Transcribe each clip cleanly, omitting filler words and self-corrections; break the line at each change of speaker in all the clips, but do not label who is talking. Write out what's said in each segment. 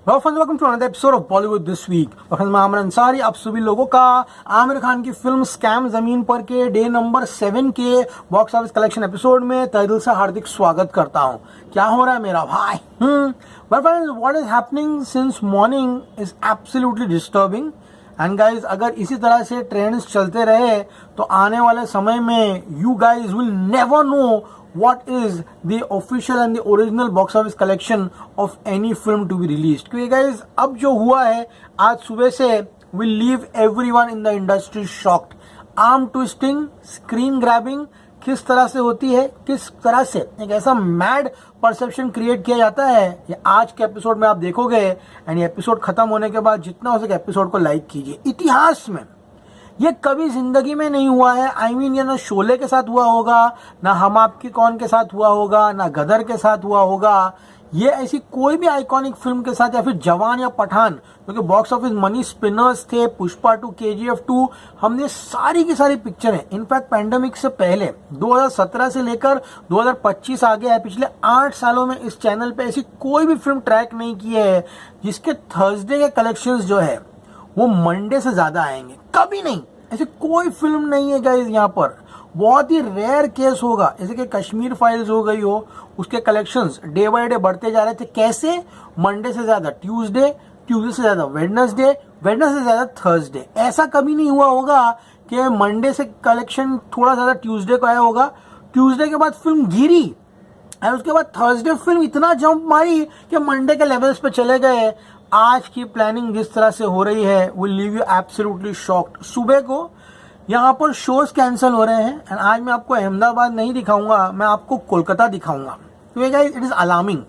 Welcome to another episode of Bollywood this week. मैं आमिर अंसारी आप सभी लोगों का आमिर खान की फिल्म स्कैम जमीन पर के डे नंबर 7 के बॉक्स ऑफिस कलेक्शन एपिसोड में तहे दिल से हार्दिक स्वागत करता हूं। क्या हो रहा है मेरा भाई? What is happening since morning is absolutely disturbing and guys, अगर इसी तरह से ट्रेंड्स चलते रहे तो आने वाले समय में you guys will never know what is the official and the original box office collection of any film to be released। क्योंकि guys अब जो हुआ है आज सुबह से will leave everyone in the industry shocked। Arm twisting, screen grabbing किस तरह से होती है, किस तरह से एक ऐसा मैड परसेप्शन क्रिएट किया जाता है, ये आज के एपिसोड में आप देखोगे। एंड ये एपिसोड खत्म होने के बाद जितना हो सके एपिसोड को लाइक कीजिए। इतिहास में ये कभी जिंदगी में नहीं हुआ है। आई मीन ये ना शोले के साथ हुआ होगा, ना हम आपकी कौन के साथ हुआ होगा, ना गदर के साथ हुआ होगा। ये ऐसी कोई भी आइकॉनिक फिल्म के साथ, या फिर जवान या पठान, क्योंकि बॉक्स ऑफिस मनी स्पिनर्स थे, पुष्पा 2, KGF 2, हमने सारी की सारी पिक्चरें इनफैक्ट पैंडेमिक से पहले 2017 से लेकर 2025 आ गया है, पिछले 8 सालों में इस चैनल पे ऐसी कोई भी फिल्म ट्रैक नहीं की है जिसके थर्सडे के कलेक्शंस जो है वो मंडे से ज्यादा आएंगे। कभी नहीं, ऐसे कोई फिल्म नहीं है गाइस। यहाँ पर बहुत ही रेयर केस होगा, जैसे कि कश्मीर फाइल्स हो गई हो, उसके कलेक्शंस डे बाय डे बढ़ते जा रहे थे। कैसे? मंडे से ज्यादा ट्यूसडे, ट्यूसडे से ज्यादा वेडनेसडे, वेडनेसडे से ज्यादा थर्सडे। ऐसा कभी नहीं हुआ होगा कि मंडे से कलेक्शन थोड़ा ज्यादा ट्यूसडे को आया होगा, ट्यूसडे के बाद फिल्म गिरी और उसके बाद थर्सडे फिल्म इतना जंप मारी कि मंडे के लेवल्स पे चले गए। आज की प्लानिंग जिस तरह से हो रही है will leave you absolutely shocked. सुबह को यहाँ पर शोज कैंसिल हो रहे हैं एंड आज मैं आपको अहमदाबाद नहीं दिखाऊंगा, मैं आपको कोलकाता दिखाऊंगा। तो guys it is alarming.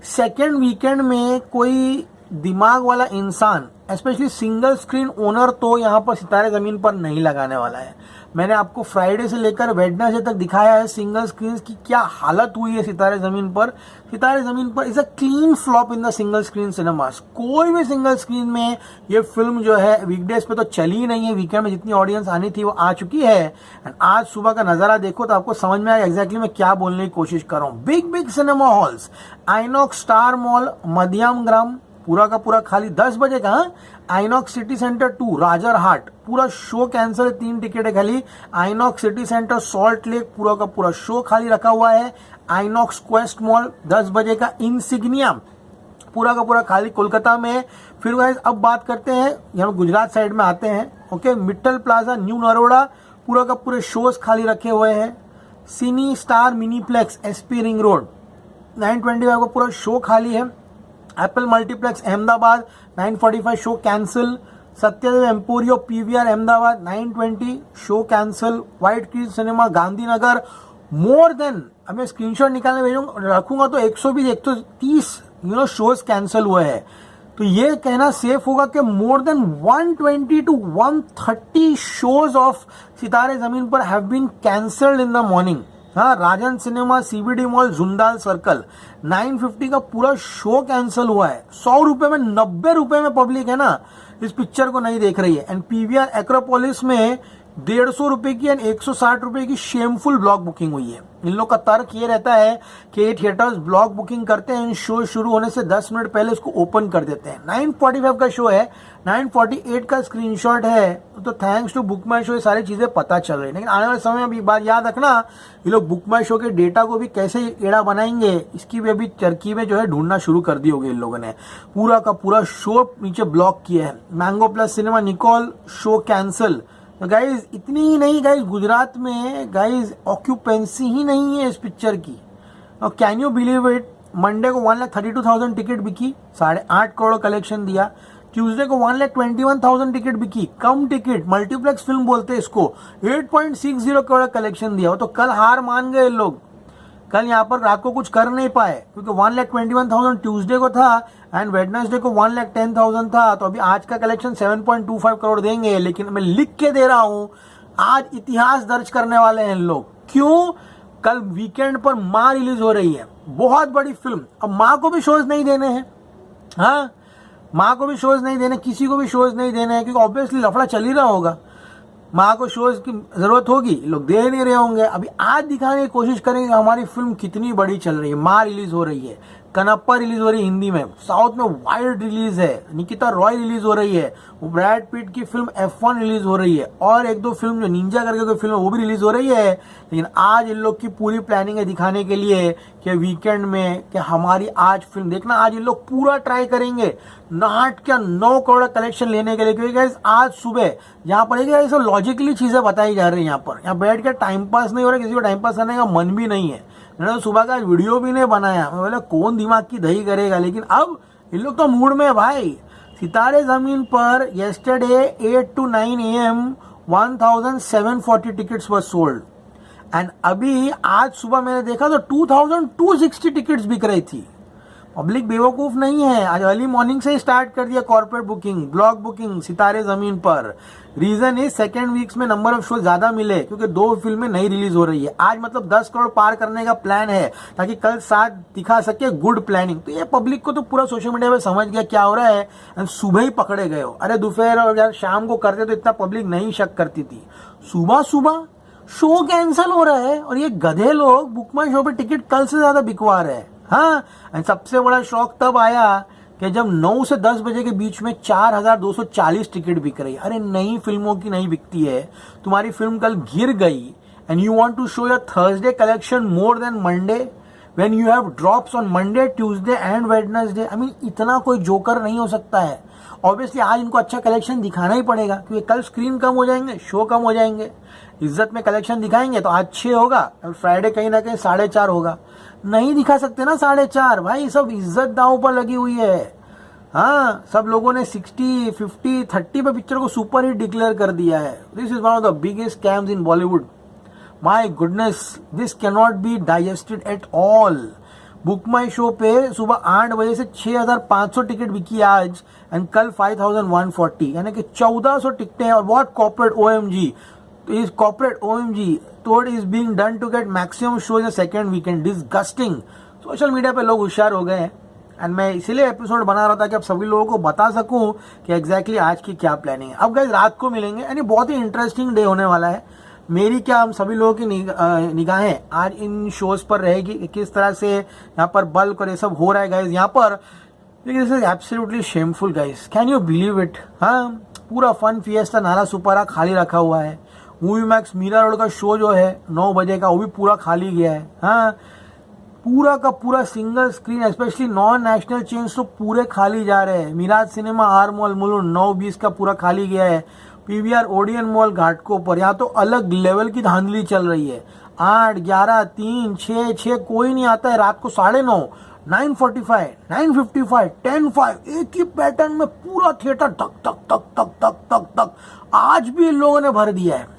Second weekend में कोई दिमाग वाला इंसान, स्पेशली सिंगल स्क्रीन ओनर, तो यहाँ पर सितारे जमीन पर नहीं लगाने वाला है। मैंने आपको फ्राइडे से लेकर वेडनेसडे तक दिखाया है सिंगल स्क्रीन की क्या हालत हुई है सितारे जमीन पर। सितारे जमीन पर is a clean flop in the single screen cinemas. कोई भी सिंगल स्क्रीन में ये फिल्म जो है वीकडेज पे तो चली ही नहीं है। वीकेंड में जितनी ऑडियंस आनी थी वो आ चुकी है। एंड आज सुबह का नजारा देखो तो आपको समझ में आएगा एग्जैक्टली मैं क्या बोलने की कोशिश कर रहा हूँ। Big cinema halls, INOX star mall, मध्यम ग्राम पूरा का पूरा खाली। 10 बजे का आइनॉक्स सिटी सेंटर 2 राजर हाट पूरा शो कैंसिल, 3 टिकट है खाली। INOX city centre salt lake पूरा का पूरा शो खाली रखा हुआ है। आइनॉक्स क्वेस्ट मॉल 10 बजे का इंसिग्निया पूरा का पूरा खाली कोलकाता में। फिर गाइस अब बात करते हैं यहाँ गुजरात साइड में आते हैं। Okay, Mittal plaza new Naroda पूरा का पूरे शोज खाली रखे हुए हैं। सिनी star miniplex SP ring road 925 का पूरा शो खाली है। Apple multiplex Ahmedabad 9:45 show cancel. Satyadev Emporio PVR Ahmedabad 9:20 show cancel. White crease cinema Gandhinagar more than, अब मैं स्क्रीनशॉट निकालने भेजूंगा रखूंगा तो 120 130 शोज कैंसिल हुए हैं। तो ये कहना सेफ होगा कि more than 120 to 130 shows of Sitare Zameen Par have been cancelled in the morning. हाँ, Rajan cinema CBD mall Jundal circle 950 का पूरा शो कैंसिल हुआ है। 100 रुपए में 90 रुपए में पब्लिक है ना इस पिक्चर को नहीं देख रही है। एंड PVR एक्रोपोलिस में 150 रुपए की एंड 160 रुपए की शेमफुल ब्लॉक बुकिंग हुई है। इन लोग का तर्क ये रहता है कि ये थिएटर्स ब्लॉक बुकिंग करते हैं, शो शुरू होने से 10 मिनट पहले उसको ओपन कर देते हैं। 9:45 का शो है, 9:48 का स्क्रीनशॉट है। तो thanks to BookMyShow ये सारी चीजें पता चल रही है। लेकिन आने वाले समय में अभी बात याद रखना, ये लोग बुक माई शो के डेटा को भी कैसे एड़ा बनाएंगे इसकी भी अभी तरकीबें जो है ढूंढना शुरू कर दी होगी इन लोगों ने। पूरा का पूरा शो नीचे ब्लॉक किया है। Mango plus cinema Nikol show cancel. तो गाइज इतनी ही नहीं गाइज, गुजरात में गाइज ऑक्यूपेंसी ही नहीं है इस पिक्चर की। और can you believe it, Monday को 1,32,000 टिकट बिकी, 8.5 करोड़ कलेक्शन दिया। ट्यूसडे को 1,21,000 टिकट बिकी, कम टिकट, मल्टीप्लेक्स फिल्म बोलते हैं इसको, 8.60 करोड़ कलेक्शन दिया। वो तो कल हार मान गए लोग, कल यहाँ पर रात को कुछ कर नहीं पाए क्योंकि 1,21,000 ट्यूसडे को था एंड वेडनेसडे को 1,10,000 था। तो अभी आज का कलेक्शन 7.25 करोड़ देंगे। लेकिन मैं लिख के दे रहा हूं आज इतिहास दर्ज करने वाले हैं लोग। क्यों? कल वीकेंड पर माँ रिलीज हो रही है, बहुत बड़ी फिल्म। अब माँ को भी शोज नहीं देने हैं। हाँ, माँ को भी शोज नहीं देने, किसी को भी शोज नहीं देने हैं क्योंकि ऑब्वियसली लफड़ा चल ही रहा होगा। माँ को शोज की जरूरत होगी, लोग दे नहीं रहे होंगे। अभी आज दिखाने की कोशिश करेंगे हमारी फिल्म कितनी बड़ी चल रही है। माँ रिलीज हो रही है, कनप्पा रिलीज हो रही है हिंदी में, साउथ में वाइल्ड रिलीज है, निकिता रॉय रिलीज हो रही है, ब्रैड पिट की फिल्म F1 रिलीज हो रही है, और एक दो फिल्म जो निंजा करके कोई फिल्म है वो भी रिलीज हो रही है। लेकिन आज इन लोग की पूरी प्लानिंग है दिखाने के लिए कि वीकेंड में कि हमारी आज फिल्म देखना, आज इन लोग पूरा ट्राई करेंगे 8 क्या 9 करोड़ कलेक्शन लेने के लिए, क्योंकि आज सुबह यहाँ पर एक लॉजिकली चीजें बताई जा रही है। यहाँ बैठ के टाइम पास नहीं हो रहा, किसी को टाइम पास करने का मन भी नहीं है। मैंने तो सुबह का वीडियो भी नहीं बनाया, मैं बोला कौन दिमाग की दही करेगा, लेकिन अब इन लोग तो मूड में है भाई। सितारे जमीन पर yesterday 8 to 9 AM 1740 tickets were sold, and अभी आज सुबह मैंने देखा तो 2260 टिकट्स बिक रही थी। पब्लिक बेवकूफ नहीं है, आज अर्ली मॉर्निंग से ही स्टार्ट कर दिया कॉर्पोरेट बुकिंग, ब्लॉक बुकिंग सितारे जमीन पर। रीजन इज सेकेंड वीक्स में नंबर ऑफ शो ज्यादा मिले क्योंकि 2 फिल्में नई रिलीज हो रही है। आज मतलब 10 करोड़ पार करने का प्लान है ताकि कल 7 दिखा सके, गुड प्लानिंग। तो ये पब्लिक को तो पूरा सोशल मीडिया पे समझ गया क्या हो रहा है, एंड सुबह ही पकड़े गए हो। अरे दोपहर और यार शाम को करते तो इतना पब्लिक नहीं शक करती थी, सुबह सुबह शो कैंसिल हो रहा है और ये गधे लोग बुक माई शो पे टिकट कल से ज्यादा बिकवा रहे हैं। हाँ, एंड सबसे बड़ा शौक तब आया कि जब 9 से 10 बजे के बीच में 4240 टिकट बिक रही है। अरे नई फिल्मों की नहीं बिकती है, तुम्हारी फिल्म कल गिर गई and you want to show your Thursday collection more than Monday when you have drops on Monday, Tuesday and Wednesday. I mean इतना कोई जोकर नहीं हो सकता है। ऑब्वियसली आज इनको अच्छा कलेक्शन दिखाना ही पड़ेगा क्योंकि कल स्क्रीन कम हो जाएंगे, शो कम हो जाएंगे। इज्जत में कलेक्शन दिखाएंगे तो आज 6 होगा और फ्राइडे कहीं ना कहीं 4.5 होगा। नहीं दिखा सकते ना 4.5 भाई, सब इज्जत दांव पर लगी हुई है। हाँ, सब लोगों ने 60, 50, 30 पे पिक्चर को सुपर हिट डिक्लेयर कर दिया है। This is one of the biggest scams in Bollywood. My goodness, this can not be digested at all. Book my show पे सुबह 8 बजे से 6500 टिकट बिकी आज, एंड कल 5140, यानी कि 1400 टिकटें। और what corporate OMG, is corporate OMG thought is being done to get maximum shows the second weekend. Disgusting. Social media पे लोग होशियार हो गए हैं, एंड मैं इसीलिए एपिसोड बना रहा था कि अब सभी लोगों को बता सकूं कि एग्जैक्टली आज की क्या प्लानिंग है। अब गाइस रात को मिलेंगे, यानी बहुत ही इंटरेस्टिंग डे होने वाला है। मेरी क्या, हम सभी लोगों की निगाहें आज इन शोज पर रहेगी, किस तरह से यहाँ पर बल्क और ये सब हो रहा है गाइस यहाँ पर। लेकिन this is absolutely shameful guys, can you believe it. हाँ, पूरा फन फिएस्टा नाला सुपारा खाली रखा हुआ है। मूवी मैक्स मीरा रोड का शो जो है 9 बजे का, वो भी पूरा खाली गया है। हाँ, पूरा का पूरा single screen, specially non national chains तो पूरे खाली जा रहे हैं। Miraj cinema R mall Mulund 9-20 का पूरा खाली गया है। PVR ओडियन मॉल घाटकोपर, यहाँ तो अलग लेवल की धांधली चल रही है। 8, 11, 3, 6 कोई नहीं आता है। रात को 9:30, 9:45, 9:55, 10:05 एक ही पैटर्न में पूरा थिएटर तक तक तक तक तक तक तक आज भी इन लोगों ने भर दिया है।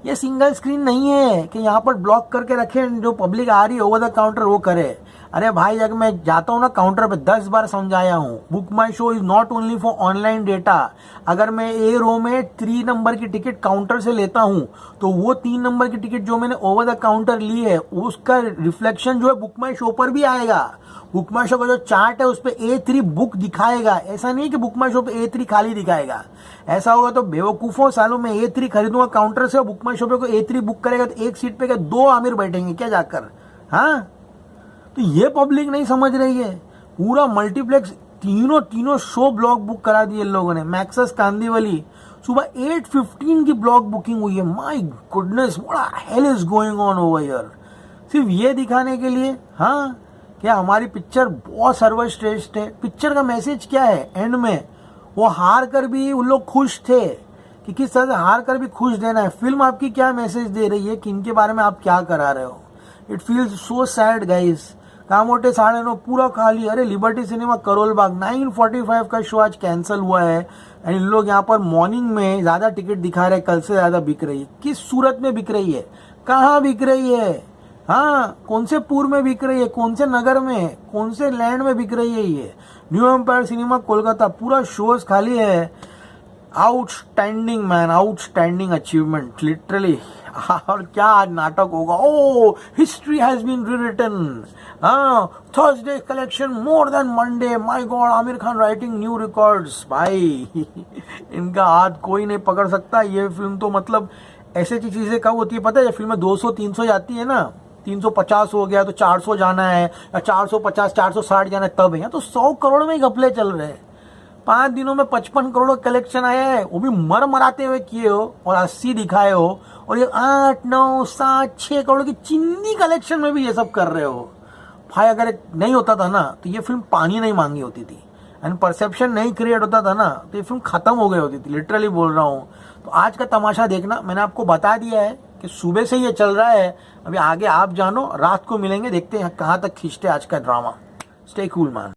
ये सिंगल स्क्रीन नहीं है कि यहाँ पर ब्लॉक करके रखे, जो पब्लिक आ रही है ओवर द काउंटर वो करे। अरे भाई, जब मैं जाता हूँ ना काउंटर पे 10 बार समझाया हूँ, book my show is not only for online data. अगर मैं ए रो में 3 नंबर की टिकट काउंटर से लेता हूँ तो वो 3 नंबर की टिकट जो मैंने ओवर द काउंटर ली है उसका रिफ्लेक्शन जो है बुक माई शो पर भी आएगा। बुक माई शो का जो चार्ट है उस पर A3 बुक दिखाएगा। ऐसा नहीं है कि बुक माई शो पे A3 खाली दिखाएगा। ऐसा होगा तो बेवकूफों, सालों में A3 खरीदूंगा काउंटर से और बुक माई शो पे को A3 बुक करेगा तो एक सीट पे क्या 2 आमिर बैठेंगे क्या जाकर। हाँ, तो ये पब्लिक नहीं समझ रही है। पूरा मल्टीप्लेक्स तीनों शो ब्लॉक बुक करा दिए लोगों ने। मैक्सस कांदीवली सुबह 8:15 की ब्लॉक बुकिंग हुई है। My goodness, what hell is going on over here. सिर्फ ये दिखाने के लिए हाँ क्या हमारी पिक्चर बहुत सर्वश्रेष्ठ है। पिक्चर का मैसेज क्या है एंड में, वो हार कर भी उन लोग खुश थे कि किस तरह से हार कर भी खुश देना है। फिल्म आपकी क्या मैसेज दे रही है कि इनके बारे में आप क्या करा रहे हो। It feels so sad guys. Kamothe 9:30 पूरा खाली। अरे लिबर्टी सिनेमा करोल बाग 9:45 का शो आज कैंसिल हुआ है, एंड इन लोग यहाँ पर मॉर्निंग में ज्यादा टिकट दिखा रहे हैं, कल से ज्यादा बिक रही है। किस सूरत में बिक रही है, कहाँ बिक रही है, हाँ कौन से पुर में बिक रही है, कौन से नगर में, कौन से लैंड में बिक रही है ये। न्यू एम्पायर सिनेमा कोलकाता पूरा शोज खाली है। Outstanding man, outstanding achievement literally. और क्या आज नाटक होगा। Oh, history has been rewritten. Thursday collection more than Monday. My God, Aamir Khan writing new records. भाई इनका हाथ कोई नहीं पकड़ सकता। ये फिल्म तो मतलब ऐसे चीजें कब होती है पता है, जब फिल्में 200-300 जाती है ना, 350 हो गया तो 400 जाना है, या 450 460 जाना है तब है। यहाँ तो 100 करोड़ में ही घपले चल रहे हैं। 5 दिनों में 55 करोड़ कलेक्शन आया है, वो भी मर मराते हुए किए हो और 80 दिखाए हो, और ये 8 9 7 6 करोड़ की चिन्नी कलेक्शन में भी ये सब कर रहे हो। भाई अगर नहीं होता था ना तो ये फिल्म पानी नहीं मांगी होती थी, एंड परसेप्शन नहीं क्रिएट होता था ना तो ये फिल्म खत्म हो गई होती थी, लिटरली बोल रहा हूँ। तो आज का तमाशा देखना, मैंने आपको बता दिया है कि सुबह से ये चल रहा है, अभी आगे आप जानो, रात को मिलेंगे, देखते हैं कहाँ तक खींचते आज का ड्रामा। Stay cool man.